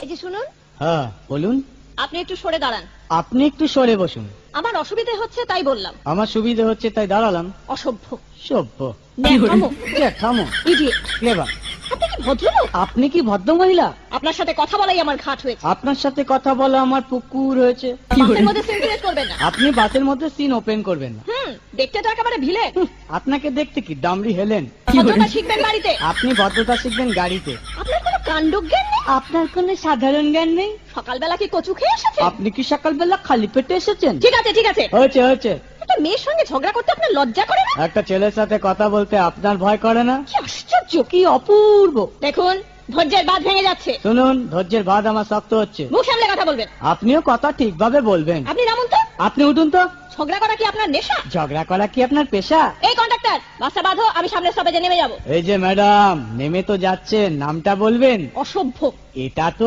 এই যে শুনুন, হ্যাঁ বলুন। আপনি একটু সরে দাঁড়ান। আপনি একটু সরে বসুন। আমার অসুবিধে হচ্ছে তাই বললাম। আমার সুবিধে হচ্ছে তাই দাঁড়ালাম। অসভ্য, সভ্য, ন্যাকামো, জ্যাঠামো, ইডিয়েট। ক্লেভার। আপনি কি ভদ্রলোক? আপনি কি ভদ্র মহিলা? আপনার সাথে কথা বলাই আমার ঘাট হয়েছে। আপনার সাথে কথা বলা আমার পুকুর হয়েছে। বাসের মধ্যে সিন ক্রিয়েট করবেন না। আপনি বাসের মধ্যে সিন ওপেন করবেন না। দেখতে তো একেবারে ভিলে। আপনাকে দেখতে কি ডামরি হেলেন? ভদ্রতা শিখবেন বাড়িতে। আপনি ভদ্রতা শিখবেন গাড়িতে। আপনার কোনো কাণ্ডজ্ঞান নেই। আপনার কোনো সাধারণ জ্ঞান নেই। সকালবেলা কি কচু খেয়ে এসেছেন? আপনি কি সকালবেলা খালি পেটে এসেছেন? ঠিক আছে ঠিক আছে, হয়েছে হয়েছে। একটা মেয়ের সঙ্গে ঝগড়া করতে আপনার লজ্জা করে না? একটা ছেলের সাথে কথা বলতে আপনার ভয় করে না? কি আশ্চর্য, কি অপূর্ব। দেখুন ধৈর্যের বাঁধ ভেঙে যাচ্ছে। শুনুন, ধৈর্যের বাঁধ আমার শক্ত হচ্ছে। মুখ সামলে কথা বলবেন। আপনিও কথা ঠিকভাবে বলবেন। আপনি নামুন তো। আপনি উঠুন তো। ঝগড়া করা কি আপনার নেশা? ঝগড়া করা কি আপনার পেশা? এই কন্ডাক্টর, বাসটা বাঁধো, আমি সামনের স্টপেজে নেমে যাব। এই যে ম্যাডাম, নেমে তো যাচ্ছেন, নামটা বলবেন। অসভ্য। এটা তো